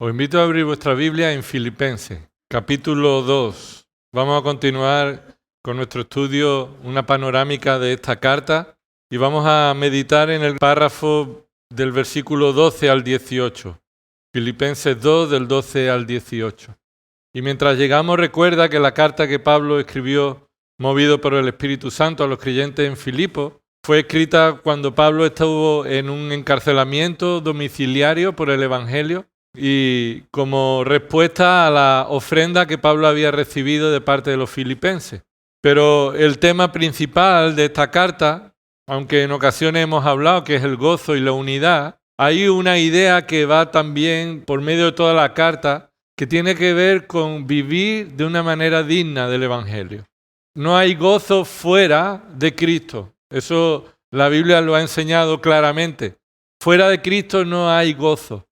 Os invito a abrir vuestra Biblia en Filipenses, capítulo 2. Vamos a continuar con nuestro estudio, una panorámica de esta carta, y vamos a meditar en el párrafo del versículo 12 al 18. Filipenses 2, del 12 al 18. Y mientras llegamos, recuerda que la carta que Pablo escribió, movido por el Espíritu Santo a los creyentes en Filipo, fue escrita cuando Pablo estuvo en un encarcelamiento domiciliario por el Evangelio, y como respuesta a la ofrenda que Pablo había recibido de parte de los filipenses. Pero el tema principal de esta carta, aunque en ocasiones hemos hablado que es el gozo y la unidad, hay una idea que va también por medio de toda la carta que tiene que ver con vivir de una manera digna del Evangelio. No hay gozo fuera de Cristo. Eso la Biblia lo ha enseñado claramente. Fuera de Cristo no hay gozo.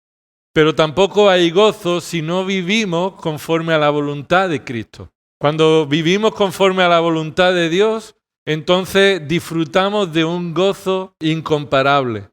Pero tampoco hay gozo si no vivimos conforme a la voluntad de Cristo. Cuando vivimos conforme a la voluntad de Dios, entonces disfrutamos de un gozo incomparable.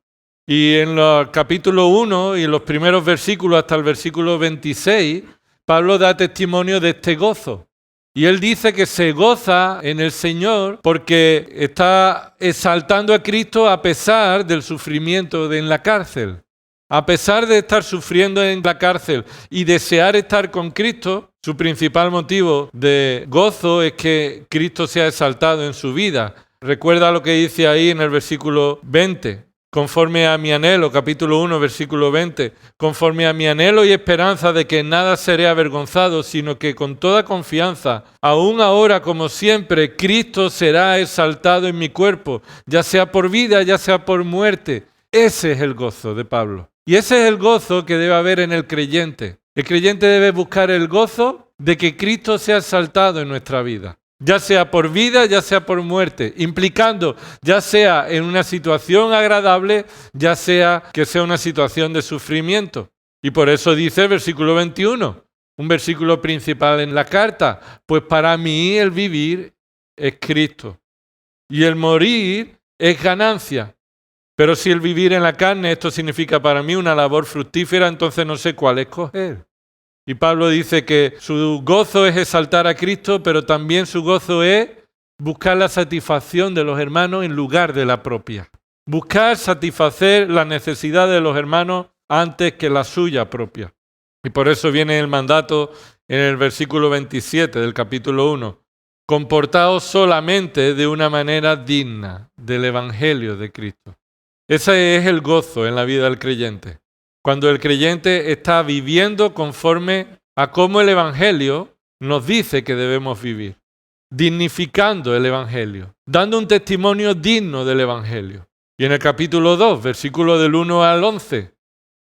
Y en el capítulo 1 y en los primeros versículos hasta el versículo 26, Pablo da testimonio de este gozo. Y él dice que se goza en el Señor porque está exaltando a Cristo a pesar del sufrimiento en la cárcel. A pesar de estar sufriendo en la cárcel y desear estar con Cristo, su principal motivo de gozo es que Cristo sea exaltado en su vida. Recuerda lo que dice ahí en el versículo 20. Conforme a mi anhelo, capítulo 1, versículo 20, conforme a mi anhelo y esperanza de que nada seré avergonzado, sino que con toda confianza, aún ahora como siempre, Cristo será exaltado en mi cuerpo, ya sea por vida, ya sea por muerte. Ese es el gozo de Pablo. Y ese es el gozo que debe haber en el creyente. El creyente debe buscar el gozo de que Cristo sea exaltado en nuestra vida. Ya sea por vida, ya sea por muerte, implicando ya sea en una situación agradable, ya sea que sea una situación de sufrimiento. Y por eso dice el versículo 21, un versículo principal en la carta, pues para mí el vivir es Cristo y el morir es ganancia. Pero si el vivir en la carne, esto significa para mí una labor fructífera, entonces no sé cuál escoger. Y Pablo dice que su gozo es exaltar a Cristo, pero también su gozo es buscar la satisfacción de los hermanos en lugar de la propia. Buscar satisfacer la necesidad de los hermanos antes que la suya propia. Y por eso viene el mandato en el versículo 27 del capítulo 1. Comportaos solamente de una manera digna del Evangelio de Cristo. Ese es el gozo en la vida del creyente. Cuando el creyente está viviendo conforme a cómo el Evangelio nos dice que debemos vivir. Dignificando el Evangelio. Dando un testimonio digno del Evangelio. Y en el capítulo 2, versículo del 1 al 11,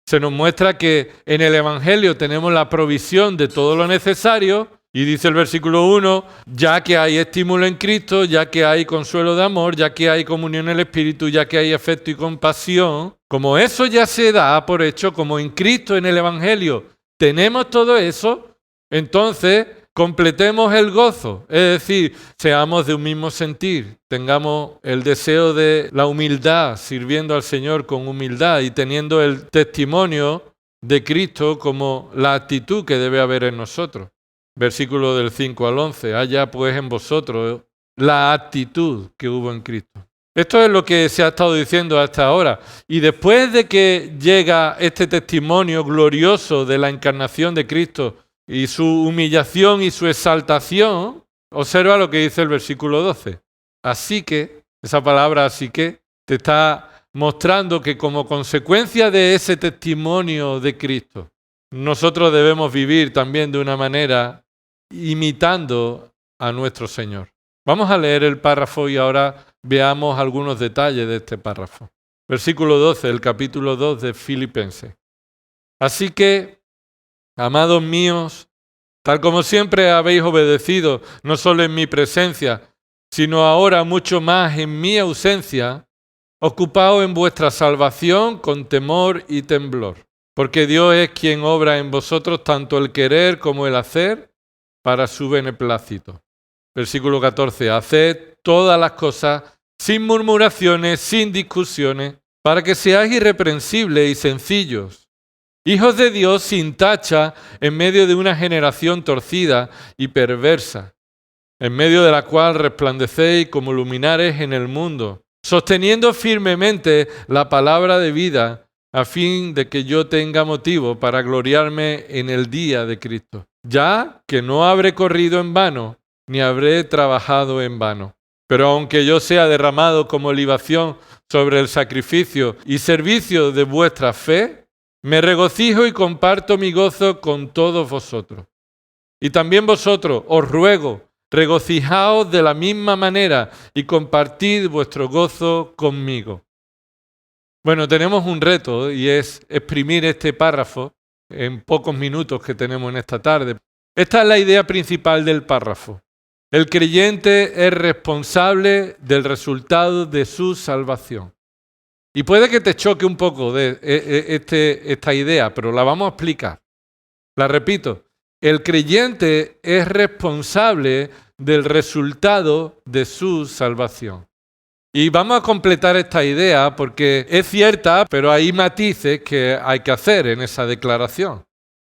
se nos muestra que en el Evangelio tenemos la provisión de todo lo necesario. Y dice el versículo 1, ya que hay estímulo en Cristo, ya que hay consuelo de amor, ya que hay comunión en el Espíritu, ya que hay afecto y compasión, como eso ya se da por hecho, como en Cristo, en el Evangelio, tenemos todo eso, entonces completemos el gozo, es decir, seamos de un mismo sentir, tengamos el deseo de la humildad, sirviendo al Señor con humildad y teniendo el testimonio de Cristo como la actitud que debe haber en nosotros. Versículo del 5 al 11, haya pues en vosotros la actitud que hubo en Cristo. Esto es lo que se ha estado diciendo hasta ahora. Y después de que llega este testimonio glorioso de la encarnación de Cristo y su humillación y su exaltación, observa lo que dice el versículo 12. Así que, esa palabra así que, te está mostrando que como consecuencia de ese testimonio de Cristo, nosotros debemos vivir también de una manera imitando a nuestro Señor. Vamos a leer el párrafo y ahora veamos algunos detalles de este párrafo. Versículo 12, el capítulo 2 de Filipenses. Así que, amados míos, tal como siempre habéis obedecido, no solo en mi presencia, sino ahora mucho más en mi ausencia, ocupaos en vuestra salvación con temor y temblor. Porque Dios es quien obra en vosotros tanto el querer como el hacer para su beneplácito. Versículo 14. Haced todas las cosas sin murmuraciones, sin discusiones, para que seáis irreprensibles y sencillos, Hijos de Dios sin tacha en medio de una generación torcida y perversa, en medio de la cual resplandecéis como luminares en el mundo, sosteniendo firmemente la palabra de vida, a fin de que yo tenga motivo para gloriarme en el día de Cristo. Ya que no habré corrido en vano, ni habré trabajado en vano. Pero aunque yo sea derramado como libación sobre el sacrificio y servicio de vuestra fe, me regocijo y comparto mi gozo con todos vosotros. Y también vosotros, os ruego, regocijaos de la misma manera y compartid vuestro gozo conmigo. Bueno, tenemos un reto y es exprimir este párrafo en pocos minutos que tenemos en esta tarde. Esta es la idea principal del párrafo. El creyente es responsable del resultado de su salvación. Y puede que te choque un poco de esta idea, pero la vamos a explicar. La repito, el creyente es responsable del resultado de su salvación. Y vamos a completar esta idea porque es cierta, pero hay matices que hay que hacer en esa declaración.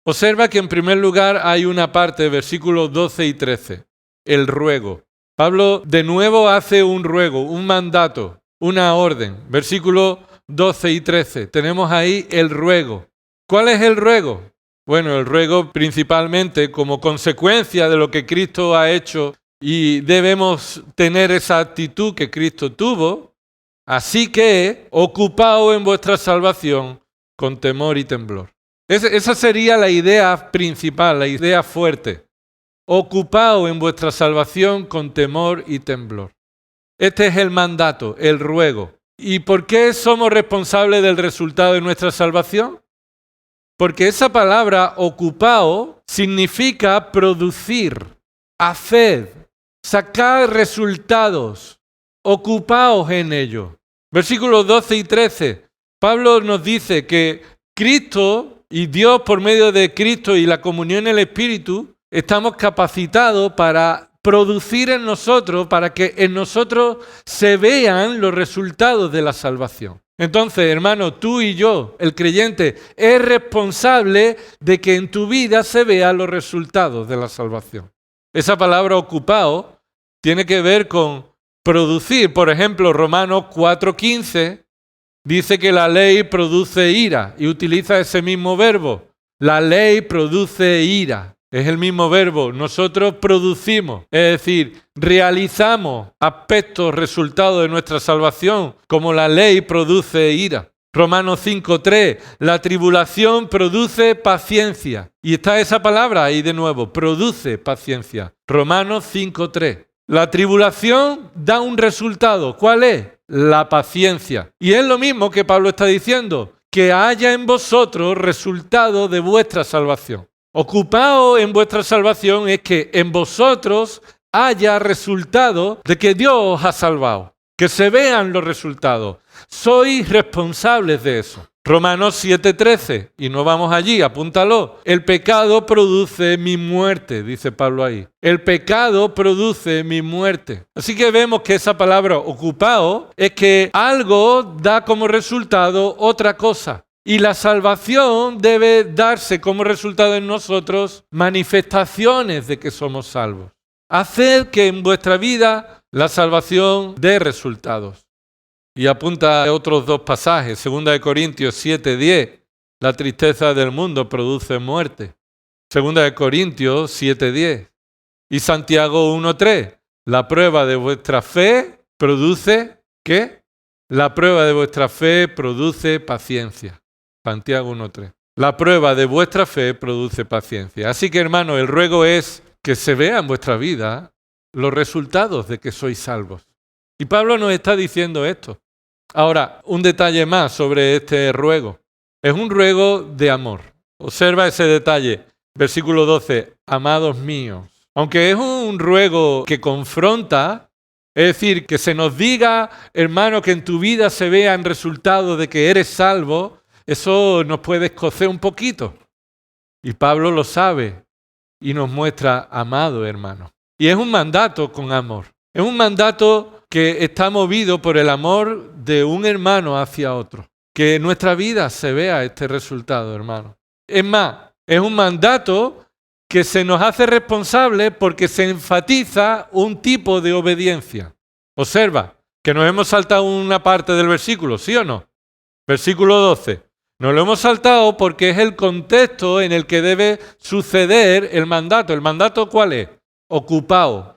Observa que en primer lugar hay una parte, versículos 12 y 13, el ruego. Pablo de nuevo hace un ruego, un mandato, una orden. Versículos 12 y 13, tenemos ahí el ruego. ¿Cuál es el ruego? Bueno, el ruego principalmente como consecuencia de lo que Cristo ha hecho y debemos tener esa actitud que Cristo tuvo. Así que ocupaos en vuestra salvación con temor y temblor. Esa sería la idea principal, la idea fuerte. Ocupaos en vuestra salvación con temor y temblor. Este es el mandato, el ruego. ¿Y por qué somos responsables del resultado de nuestra salvación? Porque esa palabra ocupao significa producir, hacer, sacar resultados. Ocupaos en ello. Versículos 12 y 13. Pablo nos dice que Cristo y Dios por medio de Cristo y la comunión en el Espíritu estamos capacitados para producir en nosotros, para que en nosotros se vean los resultados de la salvación. Entonces, hermano, tú y yo, el creyente, es responsable de que en tu vida se vean los resultados de la salvación. Esa palabra ocupado tiene que ver con producir. Por ejemplo, Romanos 4:15 dice que la ley produce ira y utiliza ese mismo verbo. La ley produce ira. Es el mismo verbo. Nosotros producimos, es decir, realizamos aspectos, resultados de nuestra salvación, como la ley produce ira. Romanos 5:3, la tribulación produce paciencia. Y está esa palabra ahí de nuevo, produce paciencia. Romanos 5:3. La tribulación da un resultado. ¿Cuál es? La paciencia. Y es lo mismo que Pablo está diciendo, que haya en vosotros resultado de vuestra salvación. Ocupaos en vuestra salvación es que en vosotros haya resultado de que Dios os ha salvado. Que se vean los resultados. Sois responsables de eso. Romanos 7:13, y no vamos allí, apúntalo. El pecado produce mi muerte, dice Pablo ahí. El pecado produce mi muerte. Así que vemos que esa palabra ocupado es que algo da como resultado otra cosa. Y la salvación debe darse como resultado en nosotros manifestaciones de que somos salvos. Haced que en vuestra vida la salvación dé resultados. Y apunta a otros dos pasajes. 2 Corintios 7:10. La tristeza del mundo produce muerte. 2 Corintios 7:10. Y Santiago 1:3. La prueba de vuestra fe produce, ¿qué? La prueba de vuestra fe produce paciencia. Santiago 1:3. La prueba de vuestra fe produce paciencia. Así que, hermano, el ruego es que se vea en vuestra vida los resultados de que sois salvos. Y Pablo nos está diciendo esto. Ahora, un detalle más sobre este ruego. Es un ruego de amor. Observa ese detalle. Versículo 12. Amados míos. Aunque es un ruego que confronta, es decir, que se nos diga, hermano, que en tu vida se vean resultados de que eres salvo, eso nos puede escocer un poquito. Y Pablo lo sabe y nos muestra, amado hermano. Y es un mandato con amor. Es un mandato que está movido por el amor de un hermano hacia otro. Que en nuestra vida se vea este resultado, hermano. Es más, es un mandato que se nos hace responsable porque se enfatiza un tipo de obediencia. Observa que nos hemos saltado una parte del versículo, ¿sí o no? Versículo 12. Nos lo hemos saltado porque es el contexto en el que debe suceder el mandato. ¿El mandato cuál es? Ocupaos.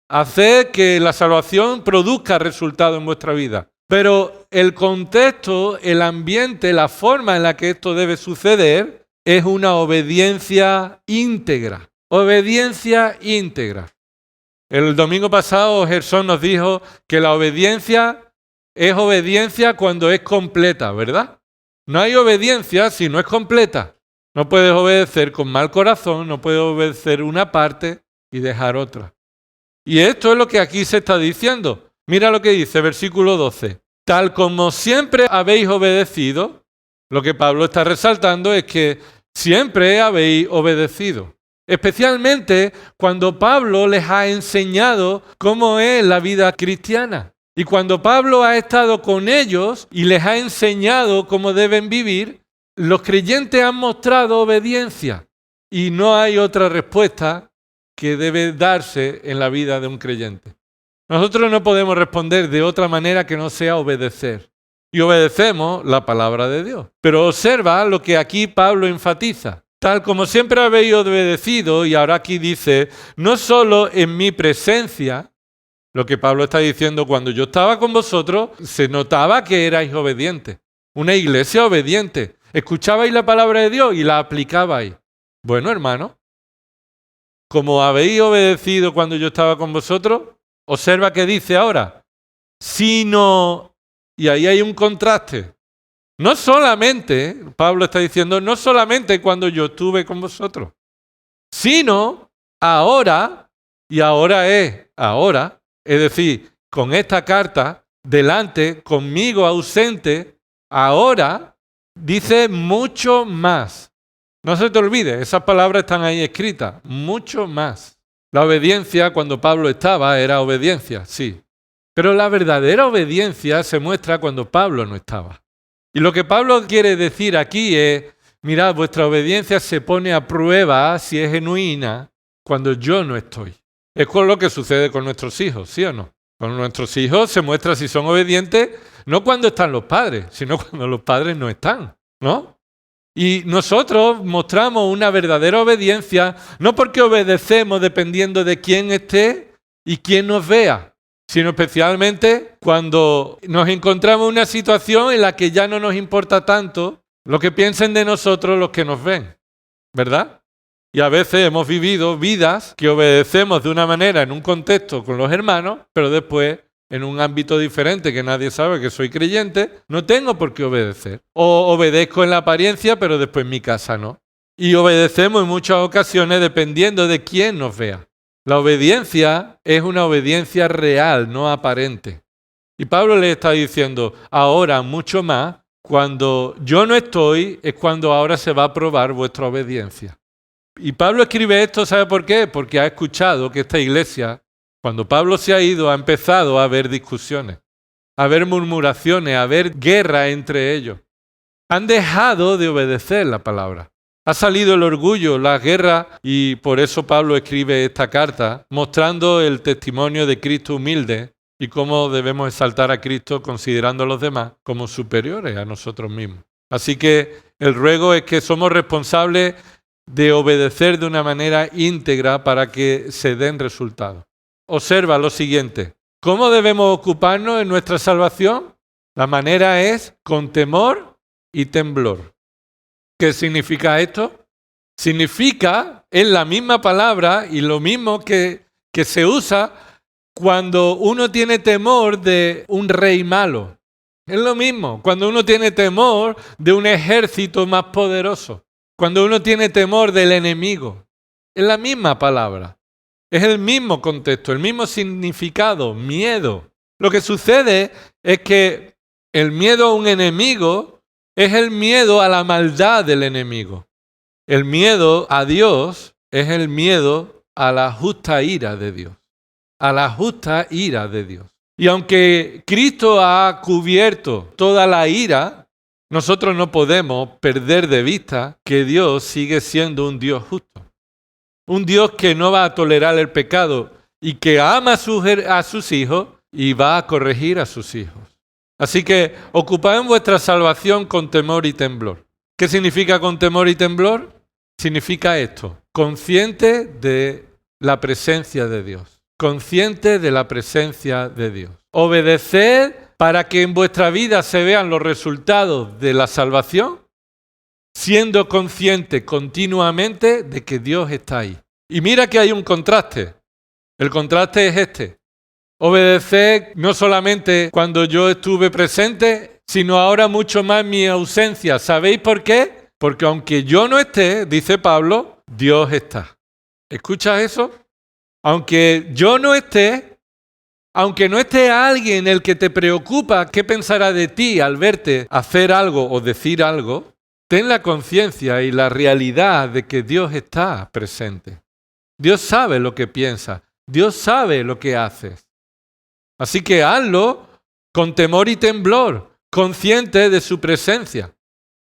Haced que la salvación produzca resultado en vuestra vida. Pero el contexto, el ambiente, la forma en la que esto debe suceder es una obediencia íntegra. Obediencia íntegra. El domingo pasado Gerson nos dijo que la obediencia es obediencia cuando es completa, ¿verdad? No hay obediencia si no es completa. No puedes obedecer con mal corazón, no puedes obedecer una parte y dejar otra. Y esto es lo que aquí se está diciendo. Mira lo que dice, versículo 12. Tal como siempre habéis obedecido, lo que Pablo está resaltando es que siempre habéis obedecido. Especialmente cuando Pablo les ha enseñado cómo es la vida cristiana. Y cuando Pablo ha estado con ellos y les ha enseñado cómo deben vivir, los creyentes han mostrado obediencia. Y no hay otra respuesta que debe darse en la vida de un creyente. Nosotros no podemos responder de otra manera que no sea obedecer. Y obedecemos la palabra de Dios. Pero observa lo que aquí Pablo enfatiza. Tal como siempre habéis obedecido, y ahora aquí dice, no solo en mi presencia, lo que Pablo está diciendo, cuando yo estaba con vosotros, se notaba que erais obedientes. Una iglesia obediente. Escuchabais la palabra de Dios y la aplicabais. Bueno, hermano, como habéis obedecido cuando yo estaba con vosotros, observa que dice ahora, sino, y ahí hay un contraste. No solamente, Pablo está diciendo, no solamente cuando yo estuve con vosotros, sino ahora, y ahora es ahora, es decir, con esta carta delante, conmigo ausente, ahora dice mucho más. No se te olvide, esas palabras están ahí escritas, mucho más. La obediencia cuando Pablo estaba era obediencia, sí. Pero la verdadera obediencia se muestra cuando Pablo no estaba. Y lo que Pablo quiere decir aquí es, mirad, vuestra obediencia se pone a prueba si es genuina cuando yo no estoy. Es con lo que sucede con nuestros hijos, ¿sí o no? Con nuestros hijos se muestra si son obedientes no cuando están los padres, sino cuando los padres no están, ¿no? Y nosotros mostramos una verdadera obediencia no porque obedecemos dependiendo de quién esté y quién nos vea, sino especialmente cuando nos encontramos en una situación en la que ya no nos importa tanto lo que piensen de nosotros los que nos ven, ¿verdad? Y a veces hemos vivido vidas que obedecemos de una manera en un contexto con los hermanos, pero después en un ámbito diferente que nadie sabe que soy creyente, no tengo por qué obedecer. O obedezco en la apariencia, pero después en mi casa no. Y obedecemos en muchas ocasiones dependiendo de quién nos vea. La obediencia es una obediencia real, no aparente. Y Pablo le está diciendo, ahora mucho más, cuando yo no estoy, es cuando ahora se va a probar vuestra obediencia. Y Pablo escribe esto, ¿sabe por qué? Porque ha escuchado que esta iglesia, cuando Pablo se ha ido, ha empezado a haber discusiones, a haber murmuraciones, a haber guerra entre ellos. Han dejado de obedecer la palabra. Ha salido el orgullo, la guerra, y por eso Pablo escribe esta carta, mostrando el testimonio de Cristo humilde y cómo debemos exaltar a Cristo considerando a los demás como superiores a nosotros mismos. Así que el ruego es que somos responsables de obedecer de una manera íntegra para que se den resultados. Observa lo siguiente. ¿Cómo debemos ocuparnos en nuestra salvación? La manera es con temor y temblor. ¿Qué significa esto? Significa, es la misma palabra y lo mismo que se usa cuando uno tiene temor de un rey malo. Es lo mismo, cuando uno tiene temor de un ejército más poderoso. Cuando uno tiene temor del enemigo. Es la misma palabra. Es el mismo contexto, el mismo significado, miedo. Lo que sucede es que el miedo a un enemigo es el miedo a la maldad del enemigo. El miedo a Dios es el miedo a la justa ira de Dios. A la justa ira de Dios. Y aunque Cristo ha cubierto toda la ira, nosotros no podemos perder de vista que Dios sigue siendo un Dios justo. Un Dios que no va a tolerar el pecado y que ama a sus hijos y va a corregir a sus hijos. Así que ocupad vuestra salvación con temor y temblor. ¿Qué significa con temor y temblor? Significa esto: consciente de la presencia de Dios. Consciente de la presencia de Dios. Obedeced para que en vuestra vida se vean los resultados de la salvación, siendo consciente continuamente de que Dios está ahí. Y mira que hay un contraste. El contraste es este. Obedeced no solamente cuando yo estuve presente, sino ahora mucho más mi ausencia. ¿Sabéis por qué? Porque aunque yo no esté, dice Pablo, Dios está. ¿Escuchas eso? Aunque yo no esté, aunque no esté alguien el que te preocupa qué pensará de ti al verte hacer algo o decir algo, ten la conciencia y la realidad de que Dios está presente. Dios sabe lo que piensas, Dios sabe lo que haces. Así que hazlo con temor y temblor, consciente de su presencia.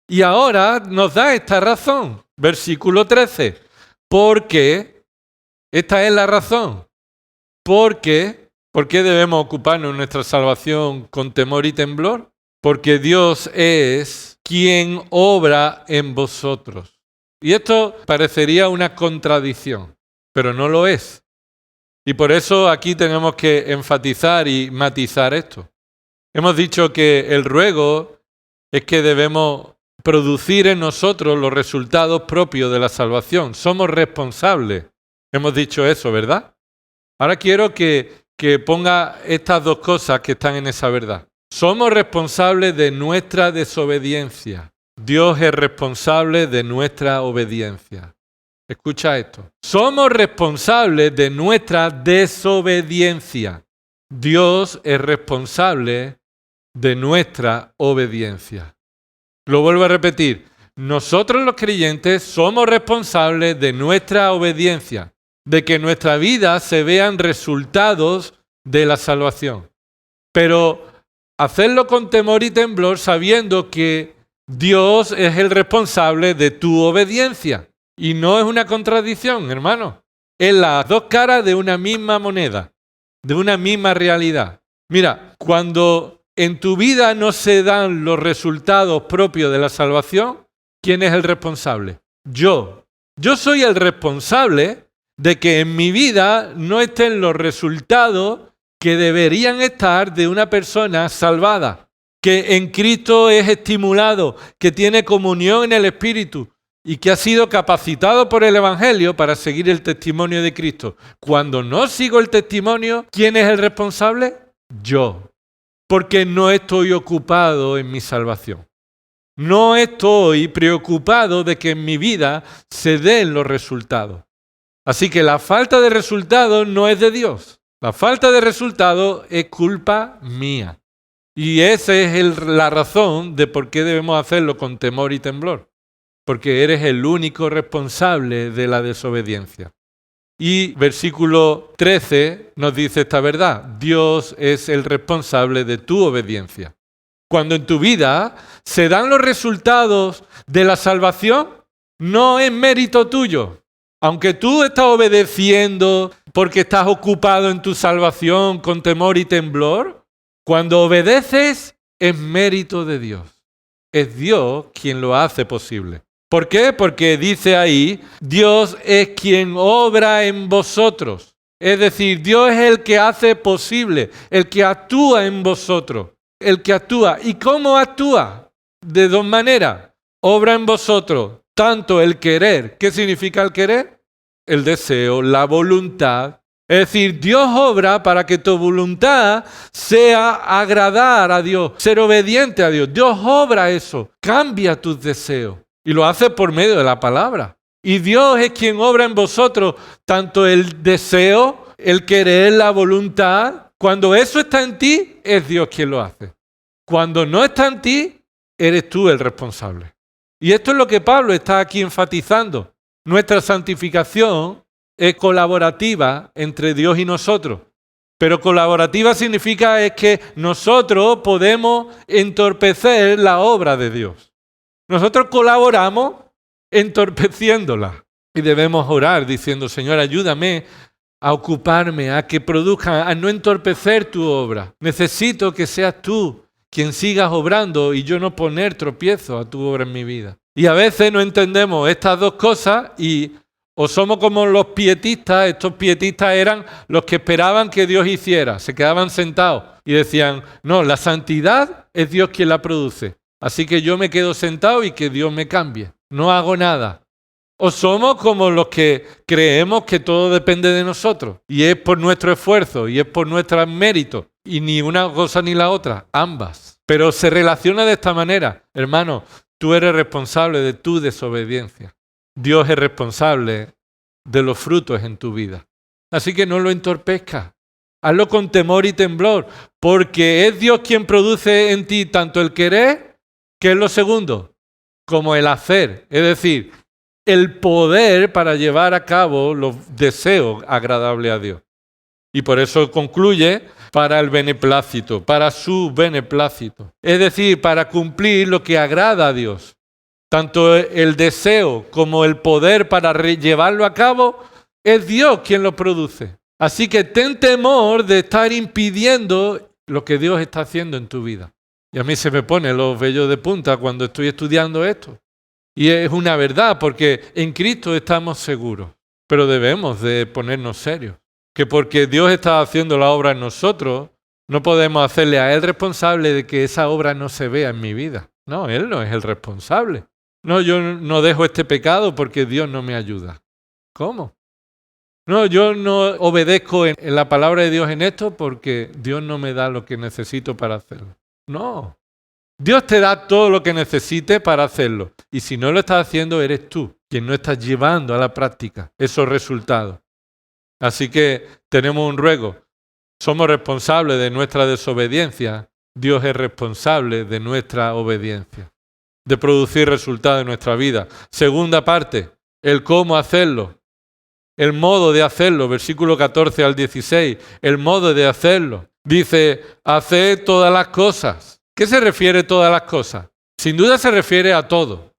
Y ahora nos da esta razón, versículo 13, porque, esta es la razón, ¿por qué debemos ocuparnos de nuestra salvación con temor y temblor? Porque Dios es quien obra en vosotros. Y esto parecería una contradicción, pero no lo es. Y por eso aquí tenemos que enfatizar y matizar esto. Hemos dicho que el ruego es que debemos producir en nosotros los resultados propios de la salvación. Somos responsables. Hemos dicho eso, ¿verdad? Ahora quiero que ponga estas dos cosas que están en esa verdad. Somos responsables de nuestra desobediencia. Dios es responsable de nuestra obediencia. Escucha esto. Somos responsables de nuestra desobediencia. Dios es responsable de nuestra obediencia. Lo vuelvo a repetir. Nosotros los creyentes somos responsables de nuestra obediencia, de que en nuestra vida se vean resultados de la salvación. Pero hacerlo con temor y temblor sabiendo que Dios es el responsable de tu obediencia. Y no es una contradicción, hermano. Es las dos caras de una misma moneda, de una misma realidad. Mira, cuando en tu vida no se dan los resultados propios de la salvación, ¿quién es el responsable? Yo. Yo soy el responsable de que en mi vida no estén los resultados que deberían estar de una persona salvada, que en Cristo es estimulado, que tiene comunión en el Espíritu y que ha sido capacitado por el Evangelio para seguir el testimonio de Cristo. Cuando no sigo el testimonio, ¿quién es el responsable? Yo. Porque no estoy ocupado en mi salvación. No estoy preocupado de que en mi vida se den los resultados. Así que la falta de resultados no es de Dios. La falta de resultados es culpa mía. Y esa es la razón de por qué debemos hacerlo con temor y temblor. Porque eres el único responsable de la desobediencia. Y versículo 13 nos dice esta verdad. Dios es el responsable de tu obediencia. Cuando en tu vida se dan los resultados de la salvación, no es mérito tuyo. Aunque tú estás obedeciendo porque estás ocupado en tu salvación con temor y temblor, cuando obedeces es mérito de Dios. Es Dios quien lo hace posible. ¿Por qué? Porque dice ahí, Dios es quien obra en vosotros. Es decir, Dios es el que hace posible, el que actúa en vosotros, el que actúa. ¿Y cómo actúa? De dos maneras. Obra en vosotros, tanto el querer. ¿Qué significa el querer? El deseo, la voluntad. Es decir, Dios obra para que tu voluntad sea agradar a Dios, ser obediente a Dios. Dios obra eso, cambia tus deseos. Y lo hace por medio de la palabra. Y Dios es quien obra en vosotros tanto el deseo, el querer, la voluntad. Cuando eso está en ti, es Dios quien lo hace. Cuando no está en ti, eres tú el responsable. Y esto es lo que Pablo está aquí enfatizando. Nuestra santificación es colaborativa entre Dios y nosotros. Pero colaborativa significa es que nosotros podemos entorpecer la obra de Dios. Nosotros colaboramos entorpeciéndola. Y debemos orar diciendo, Señor, ayúdame a ocuparme, a que produzca, a no entorpecer tu obra. Necesito que seas tú quien sigas obrando y yo no poner tropiezo a tu obra en mi vida. Y a veces no entendemos estas dos cosas y o somos como los pietistas. Estos pietistas eran los que esperaban que Dios hiciera, se quedaban sentados y decían, no, la santidad es Dios quien la produce, así que yo me quedo sentado y que Dios me cambie, no hago nada. O somos como los que creemos que todo depende de nosotros y es por nuestro esfuerzo y es por nuestros méritos y ni una cosa ni la otra, ambas. Pero se relaciona de esta manera. Hermano, tú eres responsable de tu desobediencia. Dios es responsable de los frutos en tu vida. Así que no lo entorpezcas. Hazlo con temor y temblor, porque es Dios quien produce en ti tanto el querer, que es lo segundo, como el hacer. Es decir, el poder para llevar a cabo los deseos agradables a Dios. Y por eso concluye, para el beneplácito, para su beneplácito. Es decir, para cumplir lo que agrada a Dios. Tanto el deseo como el poder para llevarlo a cabo, es Dios quien lo produce. Así que ten temor de estar impidiendo lo que Dios está haciendo en tu vida. Y a mí se me ponen los vellos de punta cuando estoy estudiando esto. Y es una verdad, porque en Cristo estamos seguros. Pero debemos de ponernos serios. Que porque Dios está haciendo la obra en nosotros, no podemos hacerle a Él responsable de que esa obra no se vea en mi vida. No, Él no es el responsable. No, yo no dejo este pecado porque Dios no me ayuda. ¿Cómo? No, yo no obedezco en la palabra de Dios en esto porque Dios no me da lo que necesito para hacerlo. No. Dios te da todo lo que necesites para hacerlo. Y si no lo estás haciendo, eres tú quien no estás llevando a la práctica esos resultados. Así que tenemos un ruego. Somos responsables de nuestra desobediencia. Dios es responsable de nuestra obediencia, de producir resultados en nuestra vida. Segunda parte, el cómo hacerlo, el modo de hacerlo, versículo 14 al 16, el modo de hacerlo. Dice, haced todas las cosas. ¿Qué se refiere a todas las cosas? Sin duda se refiere a todo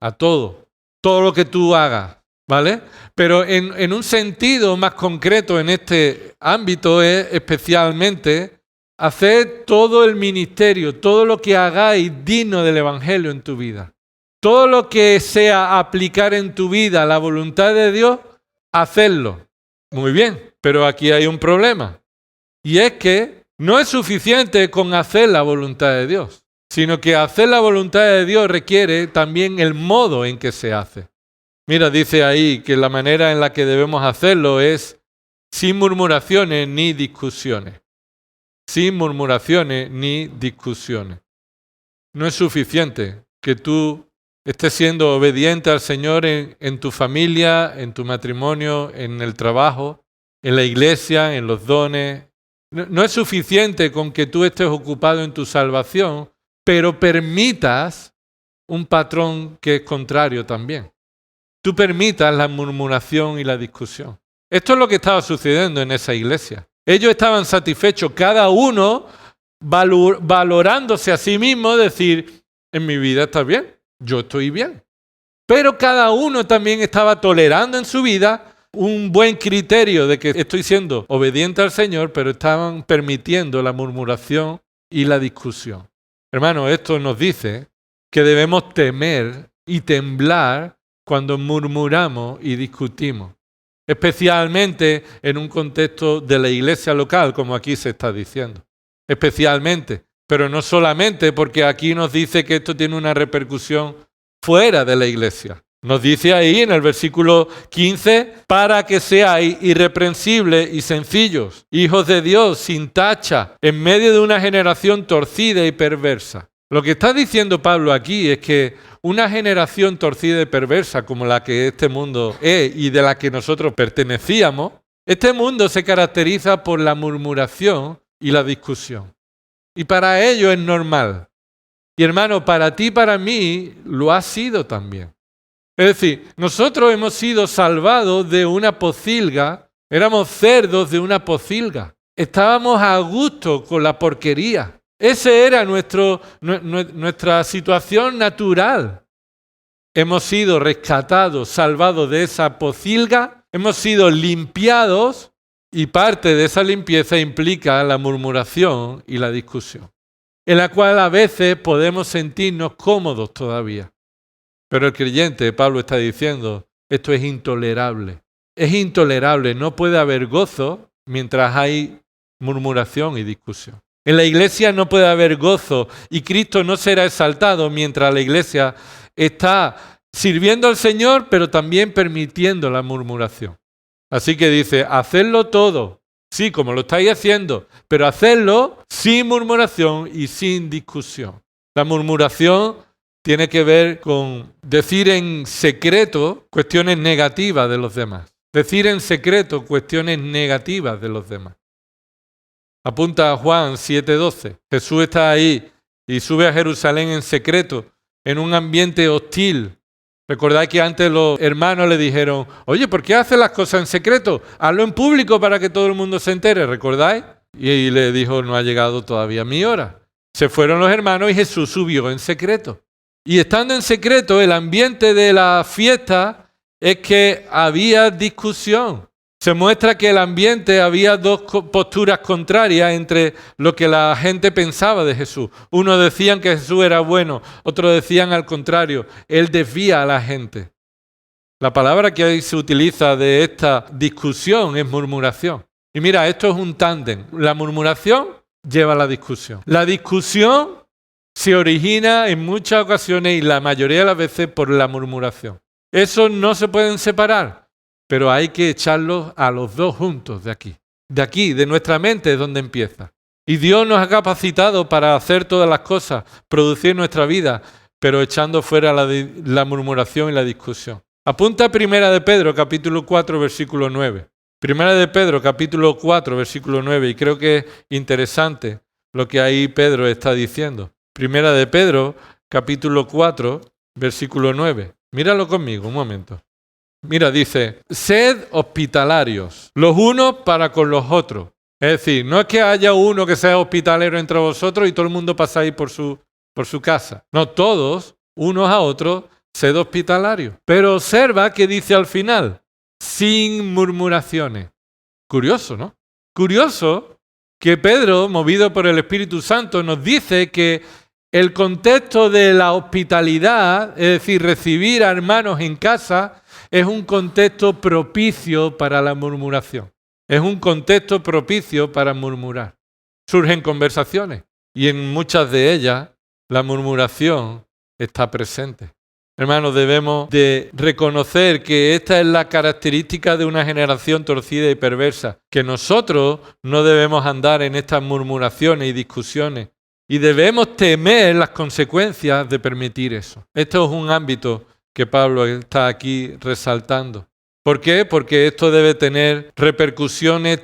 lo que tú hagas, ¿vale? Pero en un sentido más concreto en este ámbito es especialmente hacer todo el ministerio, todo lo que hagáis digno del Evangelio en tu vida. Todo lo que sea aplicar en tu vida la voluntad de Dios, hacerlo. Muy bien, pero aquí hay un problema. Y es que no es suficiente con hacer la voluntad de Dios, sino que hacer la voluntad de Dios requiere también el modo en que se hace. Mira, dice ahí que la manera en la que debemos hacerlo es sin murmuraciones ni discusiones. Sin murmuraciones ni discusiones. No es suficiente que tú estés siendo obediente al Señor en tu familia, en tu matrimonio, en el trabajo, en la iglesia, en los dones. No es suficiente con que tú estés ocupado en tu salvación, pero permitas un patrón que es contrario también. Tú permitas la murmuración y la discusión. Esto es lo que estaba sucediendo en esa iglesia. Ellos estaban satisfechos, cada uno valorándose a sí mismo, decir, en mi vida está bien, yo estoy bien. Pero cada uno también estaba tolerando en su vida un buen criterio de que estoy siendo obediente al Señor, pero estaban permitiendo la murmuración y la discusión. Hermano, esto nos dice que debemos temer y temblar cuando murmuramos y discutimos, especialmente en un contexto de la iglesia local, como aquí se está diciendo. Especialmente, pero no solamente porque aquí nos dice que esto tiene una repercusión fuera de la iglesia. Nos dice ahí en el versículo 15, para que seáis irreprensibles y sencillos, hijos de Dios, sin tacha, en medio de una generación torcida y perversa. Lo que está diciendo Pablo aquí es que una generación torcida y perversa como la que este mundo es y de la que nosotros pertenecíamos, este mundo se caracteriza por la murmuración y la discusión. Y para ello es normal. Y hermano, para ti y para mí lo ha sido también. Es decir, nosotros hemos sido salvados de una pocilga, éramos cerdos de una pocilga. Estábamos a gusto con la porquería. Esa era nuestra situación natural. Hemos sido rescatados, salvados de esa pocilga, hemos sido limpiados y parte de esa limpieza implica la murmuración y la discusión, en la cual a veces podemos sentirnos cómodos todavía. Pero el creyente, Pablo está diciendo, esto es intolerable. Es intolerable, no puede haber gozo mientras hay murmuración y discusión. En la iglesia no puede haber gozo y Cristo no será exaltado mientras la iglesia está sirviendo al Señor, pero también permitiendo la murmuración. Así que dice, hacedlo todo, sí, como lo estáis haciendo, pero hacedlo sin murmuración y sin discusión. La murmuración tiene que ver con decir en secreto cuestiones negativas de los demás. Decir en secreto cuestiones negativas de los demás. Apunta a Juan 7:12. Jesús está ahí y sube a Jerusalén en secreto, en un ambiente hostil. Recordad que antes los hermanos le dijeron, oye, ¿por qué haces las cosas en secreto? Hazlo en público para que todo el mundo se entere, ¿recordáis? Y le dijo, no ha llegado todavía mi hora. Se fueron los hermanos y Jesús subió en secreto. Y estando en secreto, el ambiente de la fiesta es que había discusión. Se muestra que el ambiente había dos posturas contrarias entre lo que la gente pensaba de Jesús. Unos decían que Jesús era bueno, otros decían al contrario, él desvía a la gente. La palabra que hoy se utiliza de esta discusión es murmuración. Y mira, esto es un tándem. La murmuración lleva a la discusión. La discusión se origina en muchas ocasiones y la mayoría de las veces por la murmuración. Esos no se pueden separar. Pero hay que echarlos a los dos juntos de aquí. De aquí, de nuestra mente es donde empieza. Y Dios nos ha capacitado para hacer todas las cosas, producir nuestra vida, pero echando fuera la murmuración y la discusión. Apunta Primera de Pedro, capítulo 4, versículo 9. Primera de Pedro, capítulo 4, versículo 9. Y creo que es interesante lo que ahí Pedro está diciendo. Primera de Pedro, capítulo 4, versículo 9. Míralo conmigo, un momento. Mira, dice, sed hospitalarios, los unos para con los otros. Es decir, no es que haya uno que sea hospitalero entre vosotros y todo el mundo pasáis por su casa. No, todos, unos a otros, sed hospitalarios. Pero observa que dice al final, sin murmuraciones. Curioso, ¿no? Curioso que Pedro, movido por el Espíritu Santo, nos dice que el contexto de la hospitalidad, es decir, recibir a hermanos en casa, es un contexto propicio para la murmuración. Es un contexto propicio para murmurar. Surgen conversaciones y en muchas de ellas la murmuración está presente. Hermanos, debemos de reconocer que esta es la característica de una generación torcida y perversa, que nosotros no debemos andar en estas murmuraciones y discusiones y debemos temer las consecuencias de permitir eso. Esto es un ámbito que Pablo está aquí resaltando. ¿Por qué? Porque esto debe tener repercusiones,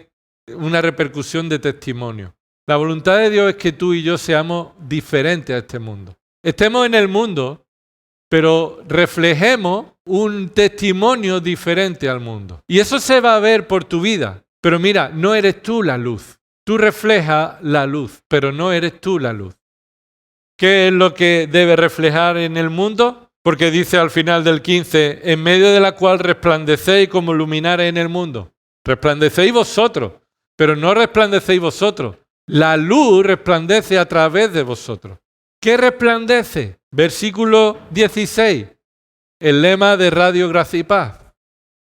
una repercusión de testimonio. La voluntad de Dios es que tú y yo seamos diferentes a este mundo. Estemos en el mundo, pero reflejemos un testimonio diferente al mundo. Y eso se va a ver por tu vida. Pero mira, no eres tú la luz. Tú reflejas la luz, pero no eres tú la luz. ¿Qué es lo que debe reflejar en el mundo? Porque dice al final del 15, en medio de la cual resplandecéis como luminares en el mundo. Resplandecéis vosotros, pero no resplandecéis vosotros. La luz resplandece a través de vosotros. ¿Qué resplandece? Versículo 16, el lema de Radio Gracia y Paz.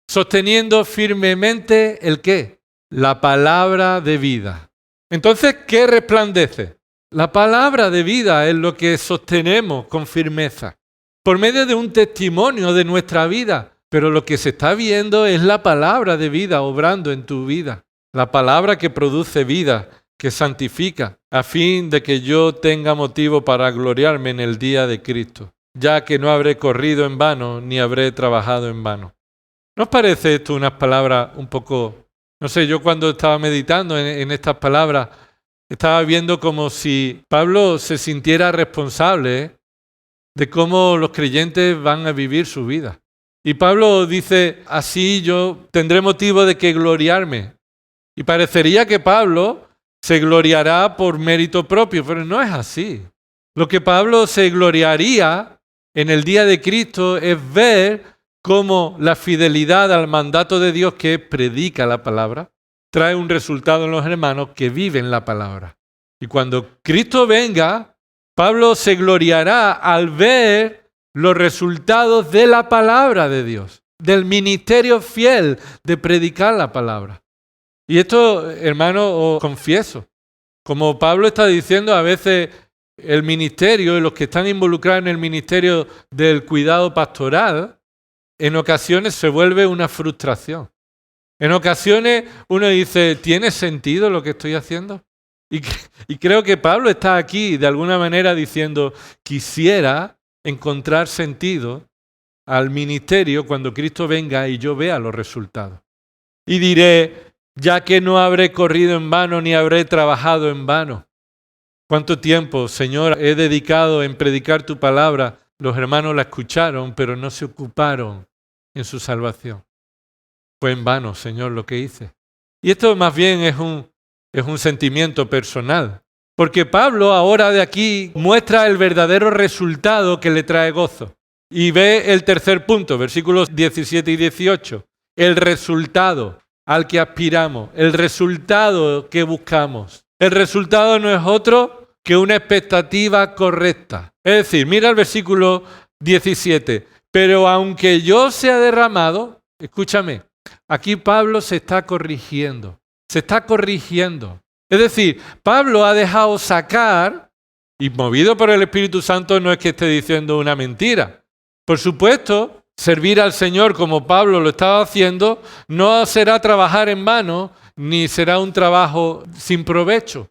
Sosteniendo firmemente ¿el qué? La palabra de vida. Entonces, ¿qué resplandece? La palabra de vida es lo que sostenemos con firmeza. Por medio de un testimonio de nuestra vida. Pero lo que se está viendo es la palabra de vida obrando en tu vida. La palabra que produce vida, que santifica, a fin de que yo tenga motivo para gloriarme en el día de Cristo, ya que no habré corrido en vano, ni habré trabajado en vano. ¿No os parece esto unas palabras un poco... No sé, yo cuando estaba meditando en estas palabras, estaba viendo como si Pablo se sintiera responsable de cómo los creyentes van a vivir su vida. Y Pablo dice, así yo tendré motivo de que gloriarme. Y parecería que Pablo se gloriará por mérito propio, pero no es así. Lo que Pablo se gloriaría en el día de Cristo es ver cómo la fidelidad al mandato de Dios, que predica la palabra, trae un resultado en los hermanos que viven la palabra. Y cuando Cristo venga, Pablo se gloriará al ver los resultados de la palabra de Dios, del ministerio fiel de predicar la palabra. Y esto, hermano, os confieso, como Pablo está diciendo, a veces el ministerio y los que están involucrados en el ministerio del cuidado pastoral, en ocasiones se vuelve una frustración. En ocasiones uno dice, ¿tiene sentido lo que estoy haciendo? Y creo que Pablo está aquí de alguna manera diciendo, quisiera encontrar sentido al ministerio cuando Cristo venga y yo vea los resultados. Y diré, ya que no habré corrido en vano ni habré trabajado en vano. ¿Cuánto tiempo, Señor, he dedicado en predicar tu palabra? Los hermanos la escucharon, pero no se ocuparon en su salvación. Fue en vano, Señor, lo que hice. Y esto más bien es un sentimiento personal. Porque Pablo ahora de aquí muestra el verdadero resultado que le trae gozo. Y ve el tercer punto, versículos 17 y 18. El resultado al que aspiramos, el resultado que buscamos. El resultado no es otro que una expectativa correcta. Es decir, mira el versículo 17. Pero aunque yo sea derramado, escúchame, aquí Pablo se está corrigiendo. Se está corrigiendo. Es decir, Pablo ha dejado sacar, y movido por el Espíritu Santo no es que esté diciendo una mentira. Por supuesto, servir al Señor como Pablo lo estaba haciendo no será trabajar en vano, ni será un trabajo sin provecho.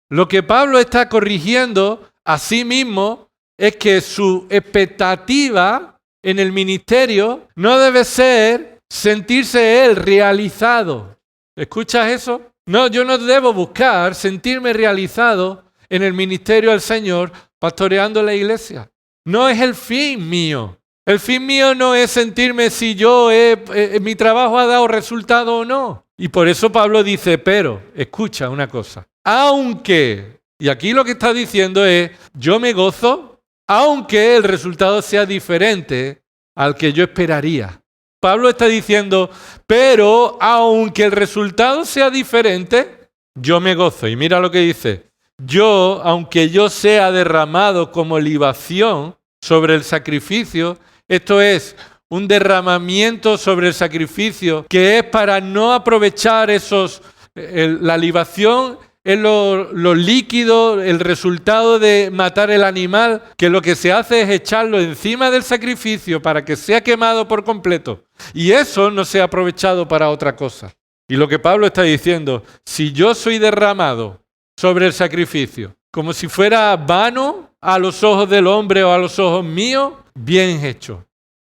Lo que Pablo está corrigiendo a sí mismo es que su expectativa en el ministerio no debe ser sentirse él realizado. ¿Escuchas eso? No, yo no debo buscar sentirme realizado en el ministerio del Señor pastoreando la iglesia. No es el fin mío. El fin mío no es sentirme si mi trabajo ha dado resultado o no. Y por eso Pablo dice, pero, escucha una cosa, aunque, y aquí lo que está diciendo es, yo me gozo, aunque el resultado sea diferente al que yo esperaría. Pablo está diciendo, pero aunque el resultado sea diferente, yo me gozo. Y mira lo que dice, aunque yo sea derramado como libación sobre el sacrificio, esto es un derramamiento sobre el sacrificio que es para no aprovechar la libación es lo líquido, el resultado de matar el animal, que lo que se hace es echarlo encima del sacrificio para que sea quemado por completo. Y eso no se ha aprovechado para otra cosa. Y lo que Pablo está diciendo, si yo soy derramado sobre el sacrificio, como si fuera vano a los ojos del hombre o a los ojos míos, bien hecho.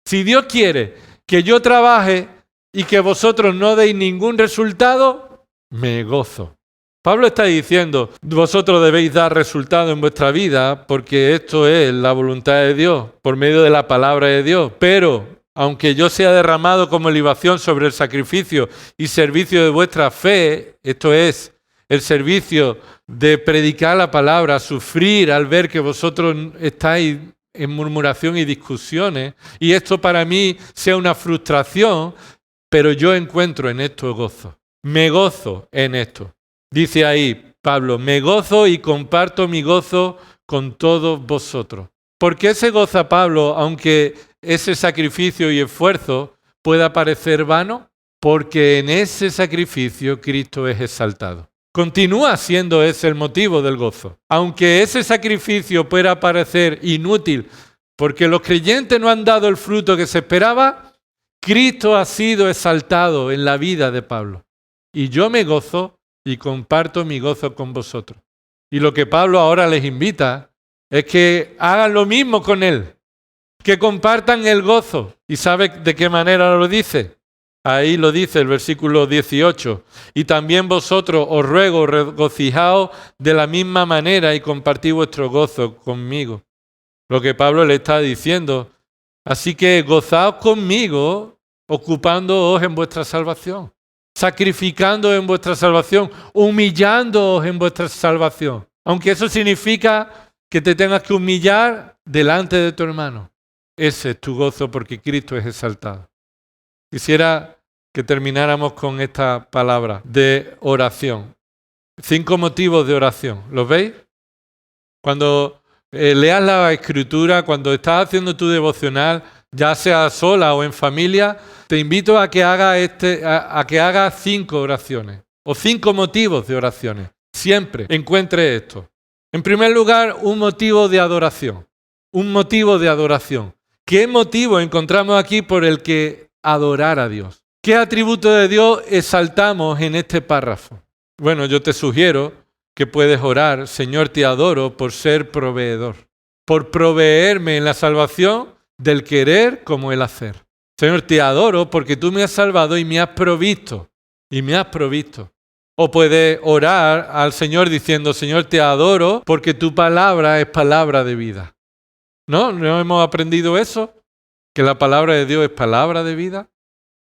Si Dios quiere que yo trabaje y que vosotros no deis ningún resultado, me gozo. Pablo está diciendo, vosotros debéis dar resultado en vuestra vida porque esto es la voluntad de Dios por medio de la palabra de Dios. Pero, aunque yo sea derramado como libación sobre el sacrificio y servicio de vuestra fe, esto es el servicio de predicar la palabra, sufrir al ver que vosotros estáis en murmuración y discusiones, y esto para mí sea una frustración, pero yo encuentro en esto gozo. Me gozo en esto. Dice ahí Pablo, me gozo y comparto mi gozo con todos vosotros. ¿Por qué se goza Pablo aunque ese sacrificio y esfuerzo pueda parecer vano? Porque en ese sacrificio Cristo es exaltado. Continúa siendo ese el motivo del gozo. Aunque ese sacrificio pueda parecer inútil porque los creyentes no han dado el fruto que se esperaba, Cristo ha sido exaltado en la vida de Pablo. Y yo me gozo y comparto mi gozo con vosotros. Y lo que Pablo ahora les invita es que hagan lo mismo con él, que compartan el gozo. ¿Y sabe de qué manera lo dice? Ahí lo dice el versículo 18. Y también vosotros os ruego, regocijaos de la misma manera y compartid vuestro gozo conmigo. Lo que Pablo le está diciendo. Así que gozaos conmigo ocupándoos en vuestra salvación. sacrificando en vuestra salvación, humillándoos en vuestra salvación. Aunque eso significa que te tengas que humillar delante de tu hermano. Ese es tu gozo porque Cristo es exaltado. Quisiera que termináramos con esta palabra de oración. 5 motivos de oración. ¿Los veis? Cuando leas la Escritura, cuando estás haciendo tu devocional, ya sea sola o en familia, te invito a que hagas 5 oraciones o 5 motivos de oraciones. Siempre encuentre esto. En primer lugar, un motivo de adoración. Un motivo de adoración. ¿Qué motivo encontramos aquí por el que adorar a Dios? ¿Qué atributo de Dios exaltamos en este párrafo? Bueno, yo te sugiero que puedes orar: Señor, te adoro por ser proveedor, por proveerme en la salvación del querer como el hacer. Señor, te adoro porque tú me has salvado y me has provisto. O puedes orar al Señor diciendo: Señor, te adoro porque tu palabra es palabra de vida. ¿No hemos aprendido eso? Que la palabra de Dios es palabra de vida.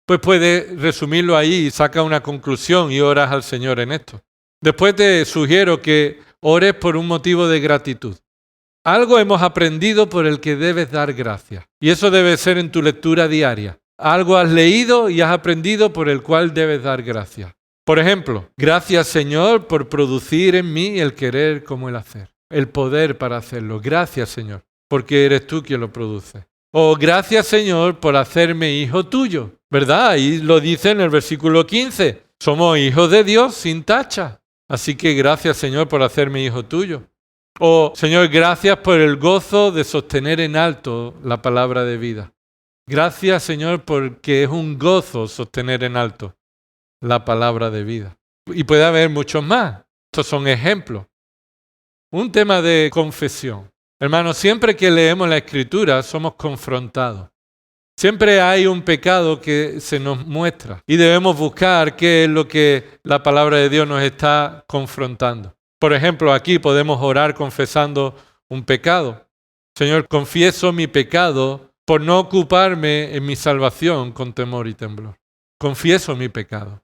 Pues puedes resumirlo ahí y saca una conclusión y oras al Señor en esto. Después te sugiero que ores por un motivo de gratitud. Algo hemos aprendido por el que debes dar gracias. Y eso debe ser en tu lectura diaria. Algo has leído y has aprendido por el cual debes dar gracias. Por ejemplo, gracias Señor por producir en mí el querer como el hacer. El poder para hacerlo. Gracias Señor, porque eres tú quien lo produce. O gracias Señor por hacerme hijo tuyo. ¿Verdad? Ahí lo dice en el versículo 15. Somos hijos de Dios sin tacha. Así que gracias Señor por hacerme hijo tuyo. O Señor, gracias por el gozo de sostener en alto la palabra de vida. Gracias Señor porque es un gozo sostener en alto la palabra de vida. Y puede haber muchos más. Estos son ejemplos. Un tema de confesión. Hermanos, siempre que leemos la Escritura somos confrontados. Siempre hay un pecado que se nos muestra y debemos buscar qué es lo que la palabra de Dios nos está confrontando. Por ejemplo, aquí podemos orar confesando un pecado. Señor, confieso mi pecado por no ocuparme en mi salvación con temor y temblor. Confieso mi pecado.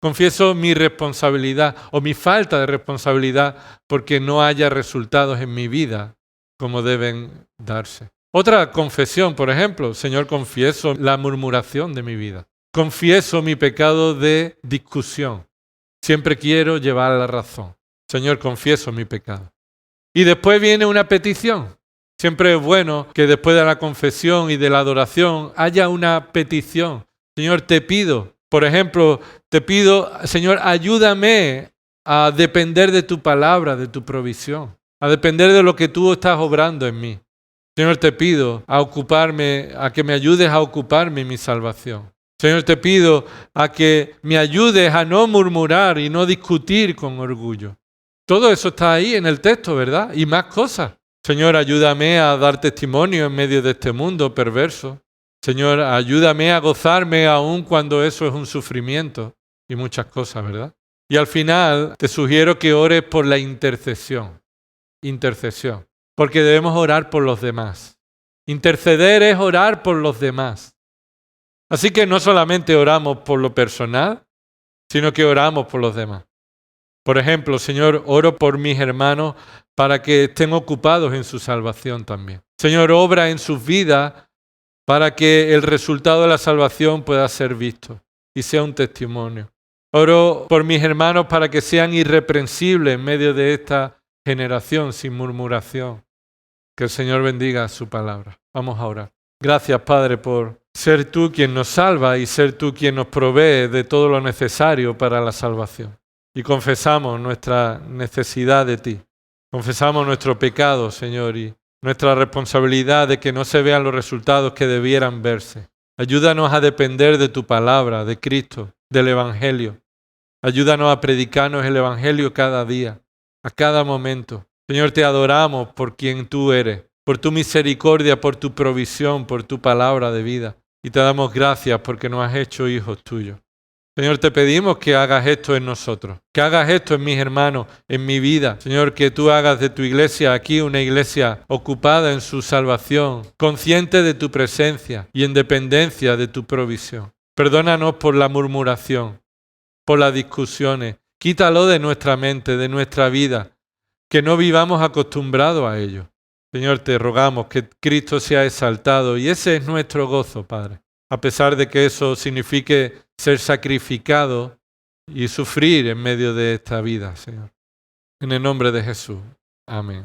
Confieso mi responsabilidad o mi falta de responsabilidad porque no haya resultados en mi vida como deben darse. Otra confesión, por ejemplo: Señor, confieso la murmuración de mi vida. Confieso mi pecado de discusión. Siempre quiero llevar la razón. Señor, confieso mi pecado. Y después viene una petición. Siempre es bueno que después de la confesión y de la adoración haya una petición. Señor, te pido, por ejemplo, te pido, Señor, ayúdame a depender de tu palabra, de tu provisión, a depender de lo que tú estás obrando en mí. Señor, te pido a que me ayudes a ocuparme en mi salvación. Señor, te pido a que me ayudes a no murmurar y no discutir con orgullo. Todo eso está ahí en el texto, ¿verdad? Y más cosas. Señor, ayúdame a dar testimonio en medio de este mundo perverso. Señor, ayúdame a gozarme aun cuando eso es un sufrimiento. Y muchas cosas, ¿verdad? Y al final te sugiero que ores por la intercesión. Intercesión. Porque debemos orar por los demás. Interceder es orar por los demás. Así que no solamente oramos por lo personal, sino que oramos por los demás. Por ejemplo, Señor, oro por mis hermanos para que estén ocupados en su salvación también. Señor, obra en sus vidas para que el resultado de la salvación pueda ser visto y sea un testimonio. Oro por mis hermanos para que sean irreprensibles en medio de esta generación sin murmuración. Que el Señor bendiga su palabra. Vamos a orar. Gracias, Padre, por ser tú quien nos salva y ser tú quien nos provee de todo lo necesario para la salvación. Y confesamos nuestra necesidad de ti. Confesamos nuestro pecado, Señor, y nuestra responsabilidad de que no se vean los resultados que debieran verse. Ayúdanos a depender de tu palabra, de Cristo, del Evangelio. Ayúdanos a predicarnos el Evangelio cada día, a cada momento. Señor, te adoramos por quien tú eres, por tu misericordia, por tu provisión, por tu palabra de vida. Y te damos gracias porque nos has hecho hijos tuyos. Señor, te pedimos que hagas esto en nosotros, que hagas esto en mis hermanos, en mi vida. Señor, que tú hagas de tu iglesia aquí una iglesia ocupada en su salvación, consciente de tu presencia y en dependencia de tu provisión. Perdónanos por la murmuración. por las discusiones. Quítalo de nuestra mente, de nuestra vida, que no vivamos acostumbrados a ello. Señor, te rogamos que Cristo sea exaltado y ese es nuestro gozo, Padre. A pesar de que eso signifique ser sacrificado y sufrir en medio de esta vida, Señor. En el nombre de Jesús. Amén.